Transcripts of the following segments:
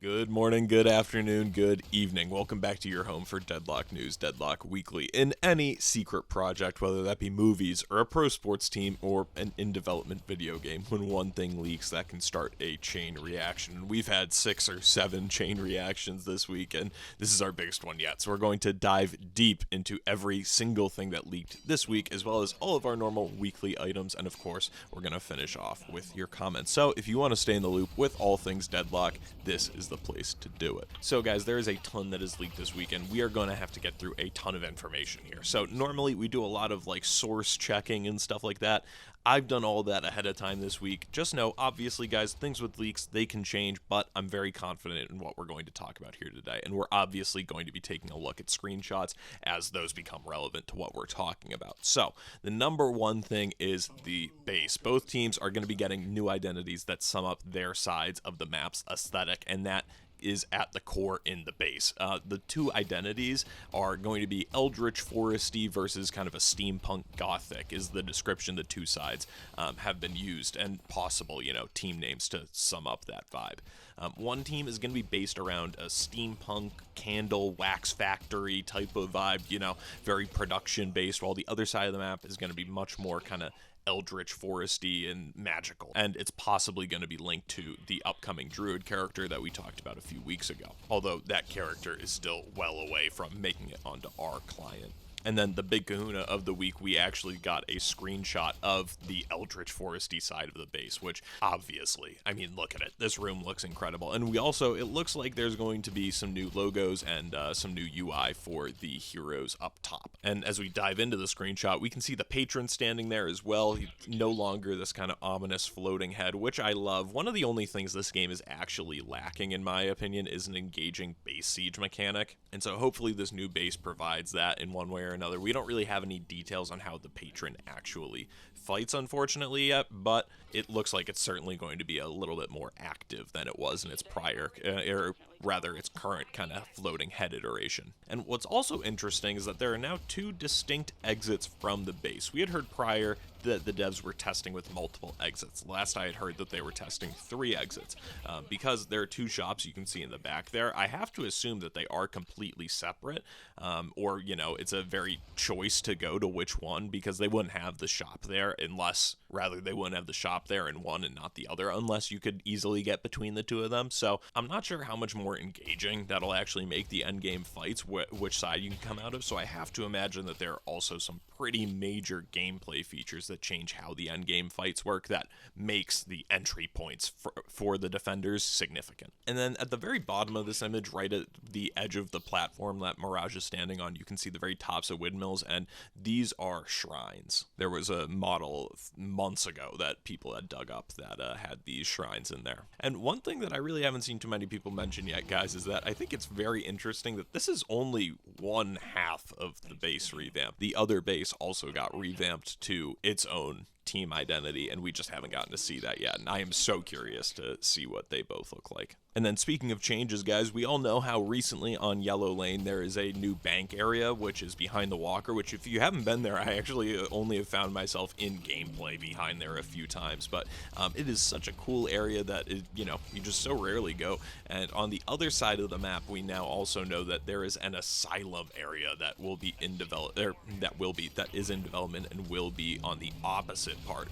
Good morning, good afternoon, good evening. Welcome back to your home for Deadlock News, Deadlock Weekly. In any secret project, whether that be movies or a pro sports team or an in-development video game, when one thing leaks, that can start a chain reaction. We've had 6 or 7 chain reactions this week, and this is our biggest one yet. So we're going to dive deep into every single thing that leaked this week, as well as all of our normal weekly items. And of course, we're going to finish off with your comments. So if you want to stay in the loop with all things Deadlock, this is the place to do it. So guys, there is a ton that is leaked this week, and we are going to have to get through a ton of information here. So normally we do a lot of like source checking and stuff like that. I've done all that ahead of time this week. Just know, obviously guys, things with leaks, they can change, but I'm very confident in what we're going to talk about here today. And we're obviously going to be taking a look at screenshots as those become relevant to what we're talking about. So the number one thing is the base. Both teams are going to be getting new identities that sum up their sides of the map's aesthetic, and that is at the core in the base. The two identities are going to be Eldritch Foresty versus kind of a steampunk gothic is the description the two sides have been used, and possible, team names to sum up that vibe. One team is going to be based around a steampunk candle wax factory type of vibe, very production based, while the other side of the map is going to be much more kind of Eldritch Foresty and magical, and it's possibly going to be linked to the upcoming druid character that we talked about a few weeks ago, although that character is still well away from making it onto our client. And then the big kahuna of the week, we actually got a screenshot of the Eldritch Foresty side of the base, which obviously, look at it. This room looks incredible. And it looks like there's going to be some new logos and some new UI for the heroes up top. And as we dive into the screenshot, we can see the patron standing there as well. He's no longer this kind of ominous floating head, which I love. One of the only things this game is actually lacking, in my opinion, is an engaging base siege mechanic. And so hopefully this new base provides that in one way or another. We don't really have any details on how the patron actually fights, unfortunately, yet, but it looks like it's certainly going to be a little bit more active than it was in its prior, or rather its current kind of floating head iteration. And what's also interesting is that there are now 2 distinct exits from the base. We had heard prior that the devs were testing with multiple exits. Last I had heard that they were testing 3 exits. Because there are 2 shops you can see in the back there, I have to assume that they are completely separate, or, it's a very choice to go to which one, because they wouldn't have the shop there they wouldn't have the shop there in one and not the other, unless you could easily get between the 2 of them. So I'm not sure how much more engaging that'll actually make the endgame fights, which side you can come out of. So I have to imagine that there are also some pretty major gameplay features that change how the endgame fights work that makes the entry points for the defenders significant. And then at the very bottom of this image, right at the edge of the platform that Mirage is standing on, you can see the very tops of windmills, and these are shrines. There was a model months ago that people had dug up that had these shrines in there. And one thing that I really haven't seen too many people mention yet, guys, is that I think it's very interesting that this is only one half of the base revamp. The other base also got revamped to its own team identity, and we just haven't gotten to see that yet, and I am so curious to see what they both look like. And then speaking of changes, guys, we all know how recently on Yellow Lane there is a new bank area, which is behind the walker, which if you haven't been there, I actually only have found myself in gameplay behind there a few times, but it is such a cool area that you just so rarely go. And on the other side of the map, we now also know that there is an asylum area that will be in that is in development and will be on the opposite part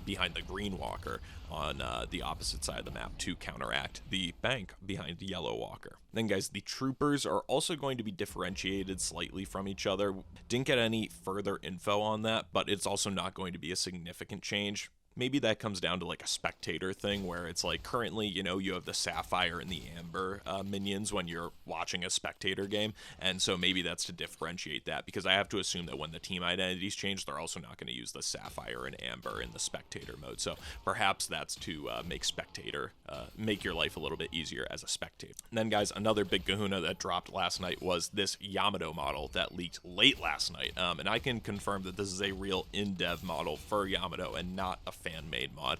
behind the green walker on the opposite side of the map to counteract the bank behind the yellow walker. Then guys, the troopers are also going to be differentiated slightly from each other. Didn't get any further info on that, but it's also not going to be a significant change. Maybe that comes down to like a spectator thing where it's like currently, you have the sapphire and the amber minions when you're watching a spectator game. And so maybe that's to differentiate that, because I have to assume that when the team identities change, they're also not going to use the sapphire and amber in the spectator mode. So perhaps that's to make your life a little bit easier as a spectator. And then guys, another big kahuna that dropped last night was this Yamato model that leaked late last night. And I can confirm that this is a real in-dev model for Yamato and not a fan-made mod,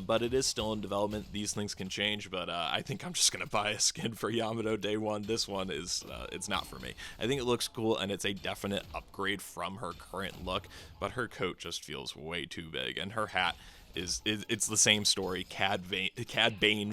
but it is still in development. These things can change, but I think I'm just gonna buy a skin for Yamato day one. This one is it's not for me. I think it looks cool, and it's a definite upgrade from her current look, but her coat just feels way too big, and her hat, it's the same story, Cad Bane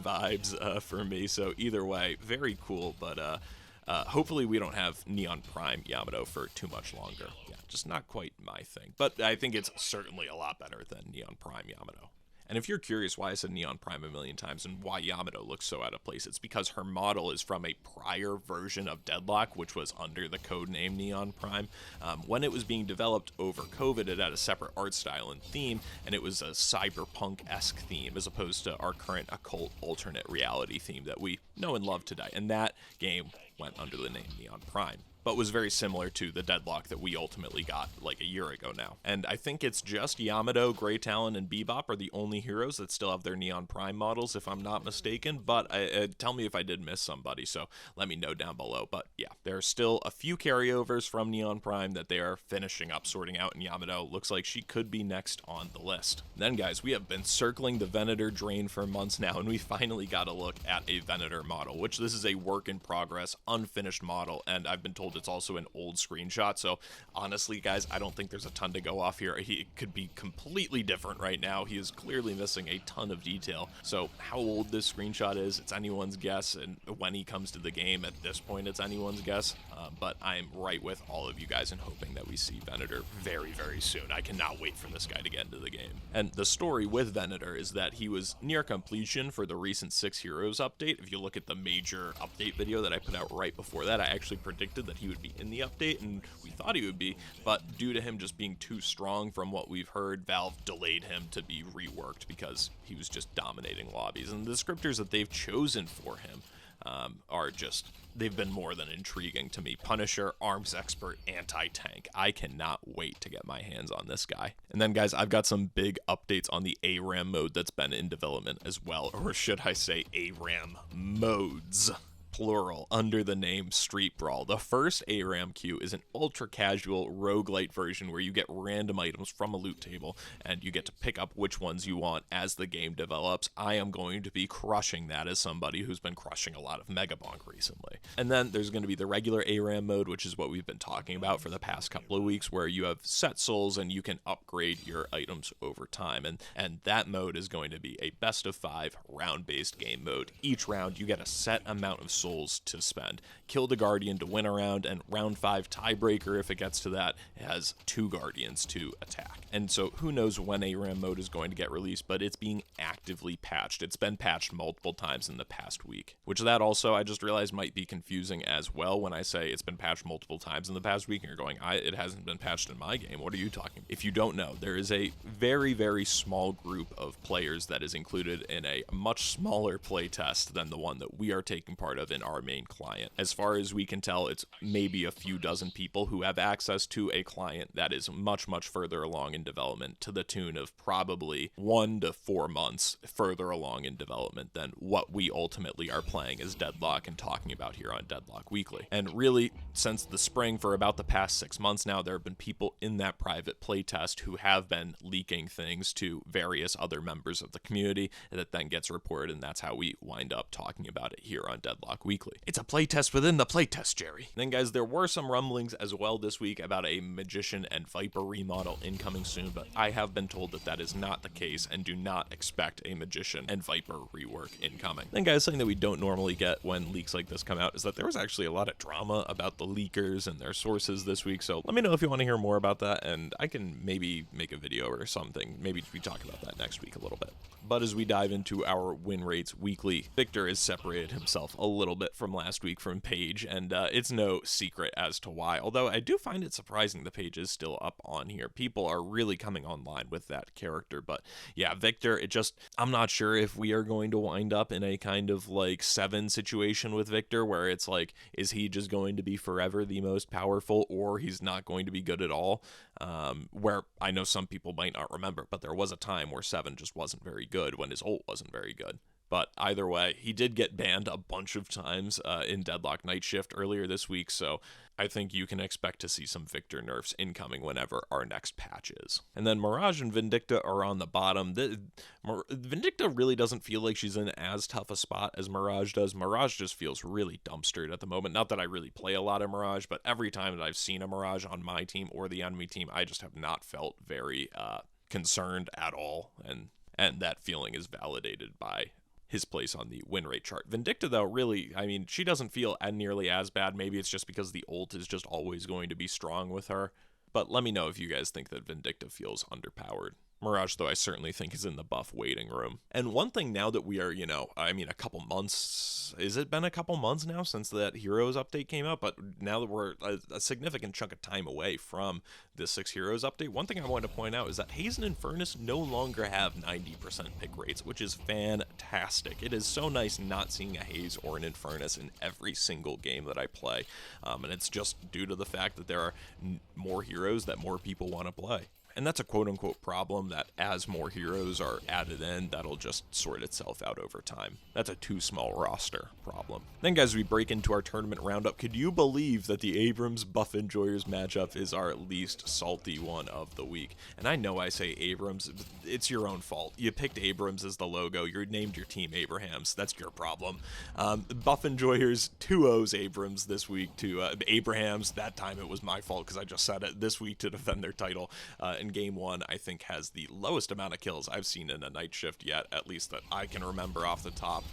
vibes for me. So either way, very cool. But hopefully we don't have Neon Prime Yamato for too much longer. Yeah, just not quite my thing. But I think it's certainly a lot better than Neon Prime Yamato. And if you're curious why I said Neon Prime a million times and why Yamato looks so out of place, it's because her model is from a prior version of Deadlock, which was under the codename Neon Prime. When it was being developed over COVID, it had a separate art style and theme, and it was a cyberpunk-esque theme as opposed to our current occult alternate reality theme that we know and love today. And that game went under the name Neon Prime, but was very similar to the Deadlock that we ultimately got like a year ago now. And I think it's just Yamato, Grey Talon, and Bebop are the only heroes that still have their Neon Prime models, if I'm not mistaken. But tell me if I did miss somebody, so let me know down below. But yeah, there are still a few carryovers from Neon Prime that they are finishing up sorting out, and Yamato looks like she could be next on the list. Then, guys, we have been circling the Venator drain for months now, and we finally got a look at a Venator model, which this is a work in progress, unfinished model, and I've been told it's also an old screenshot. So honestly, guys, I don't think there's a ton to go off here. He could be completely different right now. He is clearly missing a ton of detail. So how old this screenshot is, it's anyone's guess, and when he comes to the game, at this point, it's anyone's guess. But I'm right with all of you guys in hoping that we see Venator very, very soon. I cannot wait for this guy to get into the game. And the story with Venator is that he was near completion for the recent 6 Heroes update. If you look at the major update video that I put out right before that, I actually predicted that he would be in the update, and we thought he would be, but due to him just being too strong from what we've heard, Valve delayed him to be reworked because he was just dominating lobbies. And the descriptors that they've chosen for him are just, they've been more than intriguing to me. Punisher, arms expert, anti-tank. I cannot wait to get my hands on this guy. And then, guys, I've got some big updates on the ARAM mode that's been in development as well, or should I say ARAM modes, plural, under the name Street Brawl. The first ARAM queue is an ultra-casual roguelite version where you get random items from a loot table, and you get to pick up which ones you want as the game develops. I am going to be crushing that as somebody who's been crushing a lot of Megabonk recently. And then there's going to be the regular ARAM mode, which is what we've been talking about for the past couple of weeks, where you have set souls and you can upgrade your items over time. And that mode is going to be a best of 5 round-based game mode. Each round, you get a set amount of souls to spend. Kill the Guardian to win a round, and round 5 tiebreaker, if it gets to that, it has 2 Guardians to attack. And so who knows when ARAM mode is going to get released, but it's being actively patched. It's been patched multiple times in the past week, which that also, I just realized, might be confusing as well when I say it's been patched multiple times in the past week, and you're going, it hasn't been patched in my game. What are you talking about? If you don't know, there is a very, very small group of players that is included in a much smaller playtest than the one that we are taking part of in our main client. As far as we can tell, it's maybe a few dozen people who have access to a client that is much, much further along in development, to the tune of probably 1 to 4 months further along in development than what we ultimately are playing as Deadlock and talking about here on Deadlock Weekly. And really, since the spring, for about the past 6 months now, there have been people in that private playtest who have been leaking things to various other members of the community that then gets reported, and that's how we wind up talking about it here on Deadlock Weekly. It's a playtest within the playtest, Jerry. Then, guys, there were some rumblings as well this week about a Magician and Viper remodel incoming soon, but I have been told that that is not the case, and do not expect a Magician and Viper rework incoming. Then, guys, something that we don't normally get when leaks like this come out is that there was actually a lot of drama about the leakers and their sources this week, so let me know if you want to hear more about that, and I can maybe make a video or something. Maybe we talk about that next week a little bit. But as we dive into our Winrates Weekly, Victor has separated himself a little bit from last week from Paige, and it's no secret as to why, although I do find it surprising the page is still up on here. People are really coming online with that character, but yeah, Victor, I'm not sure if we are going to wind up in a kind of like 7 situation with Victor, where it's like, is he just going to be forever the most powerful, or he's not going to be good at all? Where I know some people might not remember, but there was a time where 7 just wasn't very good when his ult wasn't very good. But either way, he did get banned a bunch of times in Deadlock Night Shift earlier this week, so I think you can expect to see some Victor nerfs incoming whenever our next patch is. And then Mirage and Vindicta are on the bottom. Vindicta really doesn't feel like she's in as tough a spot as Mirage does. Mirage just feels really dumpstered at the moment. Not that I really play a lot of Mirage, but every time that I've seen a Mirage on my team or the enemy team, I just have not felt very concerned at all. And And that feeling is validated by his place on the win rate chart. Vindicta, though, really, I mean, she doesn't feel nearly as bad. Maybe it's just because the ult is just always going to be strong with her. But let me know if you guys think that Vindicta feels underpowered. Mirage, though, I certainly think is in the buff waiting room. And one thing now that we are, a couple months, has it been a couple months now since that Heroes update came out? But now that we're a significant chunk of time away from the 6 Heroes update, one thing I wanted to point out is that Haze and Infernus no longer have 90% pick rates, which is fantastic. It is so nice not seeing a Haze or an Infernus in every single game that I play. And it's just due to the fact that there are more heroes that more people want to play. And that's a quote-unquote problem that as more heroes are added in, that'll just sort itself out over time. That's a too small roster problem. Then, guys, we break into our tournament roundup. Could you believe that the Abrams Buff Enjoyers matchup is our least salty one of the week? And I know I say Abrams, it's your own fault. You picked Abrams as the logo. You named your team Abrahams. That's your problem. Buff Enjoyers 2-0s Abrams this week to Abrahams. That time it was my fault because I just said it. This week to defend their title. In game 1, I think has the lowest amount of kills I've seen in a night shift yet, at least that I can remember off the top.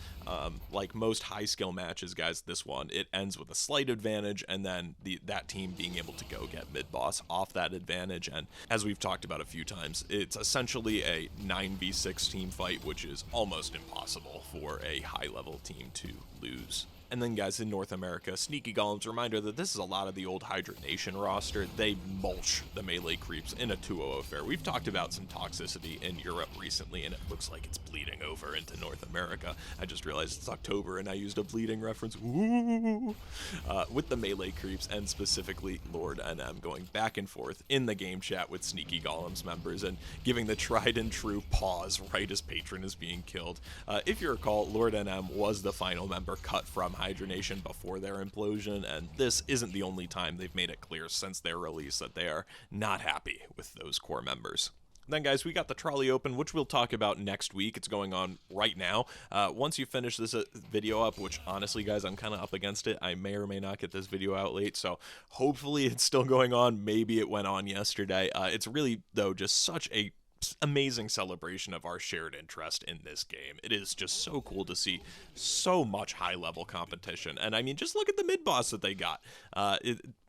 Like most high skill matches, guys, this one, it ends with a slight advantage and then that team being able to go get mid boss off that advantage. And as we've talked about a few times, it's essentially a 9v6 team fight, which is almost impossible for a high level team to lose. And then, guys, in North America, Sneaky Golems, reminder that this is a lot of the old Hydra Nation roster. They mulch the melee creeps in a 2-0 affair. We've talked about some toxicity in Europe recently, and it looks like it's bleeding over into North America. I just realized it's October, and I used a bleeding reference. Ooh. With the melee creeps, and specifically Lord NM going back and forth in the game chat with Sneaky Golems members and giving the tried and true pause right as Patron is being killed. If you recall, Lord NM was the final member cut from Hydra Nation before their implosion, and this isn't the only time they've made it clear since their release that they are not happy with those core members. Then, guys, we got the Trolley Open, which we'll talk about next week. It's going on right now. Once you finish this video up, which honestly, guys, I'm kind of up against it. I may or may not get this video out late, so hopefully it's still going on. Maybe it went on yesterday. It's really, though, just such a amazing celebration of our shared interest in this game. It is just so cool to see so much high-level competition, and I mean, just look at the mid-boss that they got.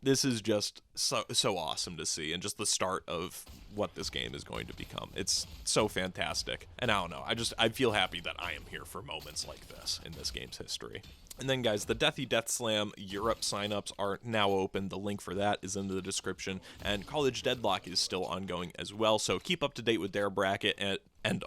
This is just so awesome to see, and just the start of what this game is going to become. It's so fantastic, and I don't know, I feel happy that I am here for moments like this in this game's history. And then, guys, the Deathy Death Slam Europe signups are now open. The link for that is in the description. And College Deadlock is still ongoing as well, so keep up to date with their bracket and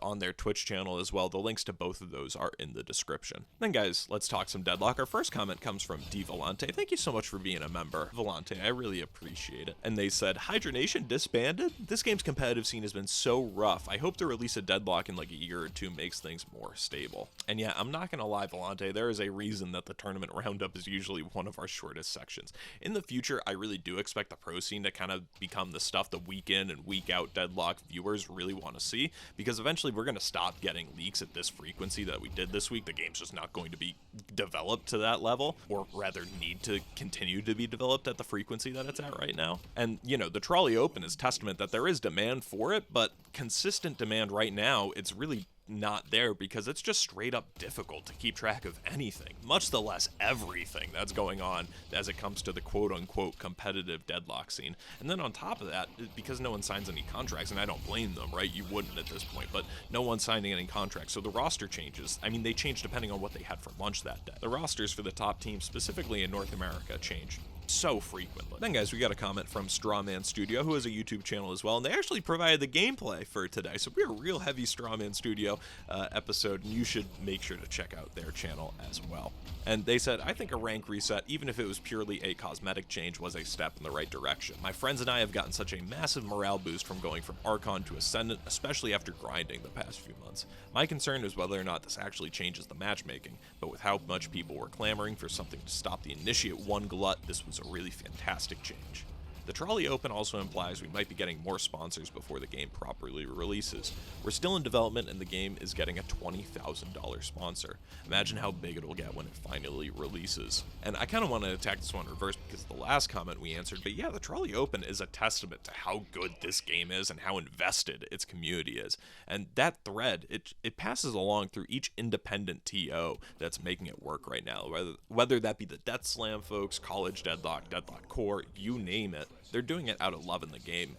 on their Twitch channel as well. The links to both of those are in the description. Then, guys, let's talk some Deadlock. Our first comment comes from D. Volante. Thank you so much for being a member, Volante. I really appreciate it. And they said, Hydra Nation disbanded? This game's competitive scene has been so rough. I hope the release of Deadlock in like a year or two makes things more stable. And yeah, I'm not gonna lie, Volante, there is a reason that the tournament roundup is usually one of our shortest sections. In the future, I really do expect the pro scene to kind of become the stuff the week in and week out Deadlock viewers really want to see, because eventually we're going to stop getting leaks at this frequency that we did this week. The game's just not going to be developed to that level, or rather need to continue to be developed at the frequency that it's at right now. And, you know, the Trolley Open is testament that there is demand for it, but consistent demand right now, it's really not there because it's just straight up difficult to keep track of anything, much less everything that's going on as it comes to the quote-unquote competitive Deadlock scene. And then on top of that, because no one signs any contracts, and I don't blame them, right? You wouldn't at this point, but no one's signing any contracts, so the roster changes. I mean, they change depending on what they had for lunch that day. The rosters for the top teams, specifically in North America, changed so frequently. Then, guys, we got a comment from Strawman Studio, who has a YouTube channel as well, and they actually provided the gameplay for today, so we're a real heavy Strawman Studio episode, and you should make sure to check out their channel as well. And they said, I think a rank reset, even if it was purely a cosmetic change, was a step in the right direction. My friends and I have gotten such a massive morale boost from going from Archon to Ascendant, especially after grinding the past few months. My concern is whether or not this actually changes the matchmaking, but with how much people were clamoring for something to stop the Initiate 1 glut, this was a really fantastic change. The Trolley Open also implies we might be getting more sponsors before the game properly releases. We're still in development and the game is getting a $20,000 sponsor. Imagine how big it'll get when it finally releases. And I kind of want to attack this one in reverse because the last comment we answered, but yeah, the Trolley Open is a testament to how good this game is and how invested its community is. And that thread, it passes along through each independent TO that's making it work right now, whether that be the Death Slam folks, College Deadlock, Deadlock Core, you name it. They're doing it out of love in the game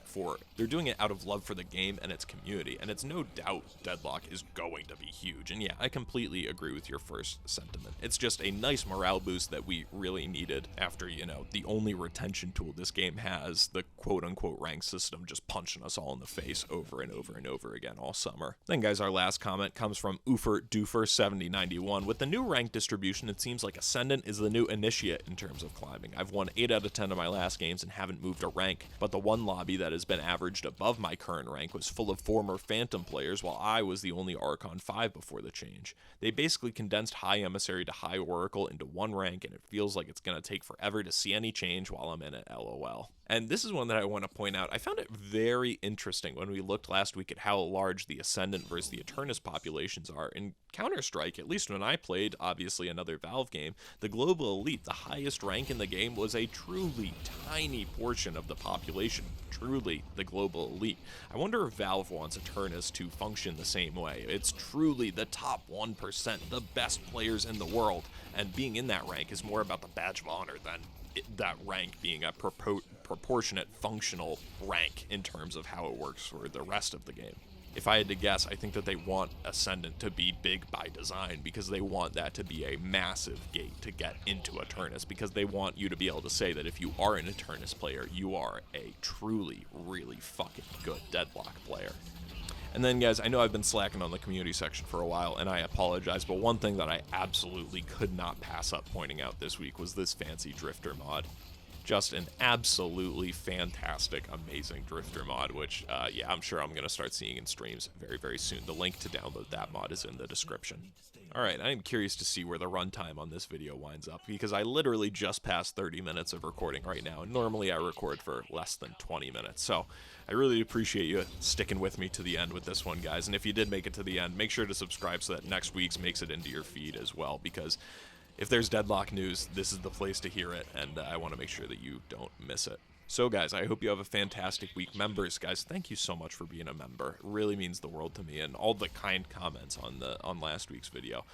they're doing it out of love for the game and its community, and it's no doubt Deadlock is going to be huge. And yeah, I completely agree with your first sentiment. It's just a nice morale boost that we really needed after, the only retention tool this game has, the quote-unquote rank system, just punching us all in the face over and over and over again all summer. Then guys, our last comment comes from Oofer7091. With the new rank distribution, it seems like Ascendant is the new initiate in terms of climbing. I've won 8 out of 10 of my last games and haven't moved a rank, but the one lobby that has been averaged above my current rank was full of former Phantom players, while I was the only Archon 5 before the change. They basically condensed High Emissary to High Oracle into one rank, and it feels like it's going to take forever to see any change while I'm in it, lol. And this is one that I want to point out. I found it very interesting when we looked last week at how large the Ascendant versus the Eternus populations are. In Counter-Strike, at least when I played, obviously another Valve game, the Global Elite, the highest rank in the game, was a truly tiny portion of the population. Truly the Global Elite. I wonder if Valve wants Eternus to function the same way. It's truly the top 1%, the best players in the world, and being in that rank is more about the badge of honor than that rank being a proportionate functional rank in terms of how it works for the rest of the game. If I had to guess, I think that they want Ascendant to be big by design because they want that to be a massive gate to get into Eternus, because they want you to be able to say that if you are an Eternus player, you are a truly, really fucking good Deadlock player. And then guys, I know I've been slacking on the community section for a while, and I apologize, but one thing that I absolutely could not pass up pointing out this week was this fancy Drifter mod. Just an absolutely fantastic, amazing Drifter mod, which, yeah, I'm sure I'm going to start seeing in streams very, very soon. The link to download that mod is in the description. Alright, I am curious to see where the runtime on this video winds up, because I literally just passed 30 minutes of recording right now, and normally I record for less than 20 minutes, so I really appreciate you sticking with me to the end with this one, guys, and if you did make it to the end, make sure to subscribe so that next week's makes it into your feed as well, because if there's Deadlock news, this is the place to hear it, and I want to make sure that you don't miss it. So guys, I hope you have a fantastic week. Members, guys, thank you so much for being a member. It really means the world to me, and all the kind comments on last week's video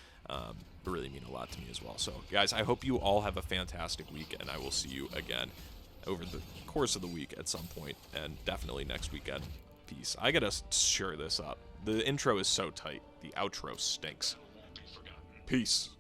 really mean a lot to me as well. So guys, I hope you all have a fantastic week, and I will see you again over the course of the week at some point, and definitely next weekend. Peace. I gotta sure this up. The intro is so tight. The outro stinks. Peace.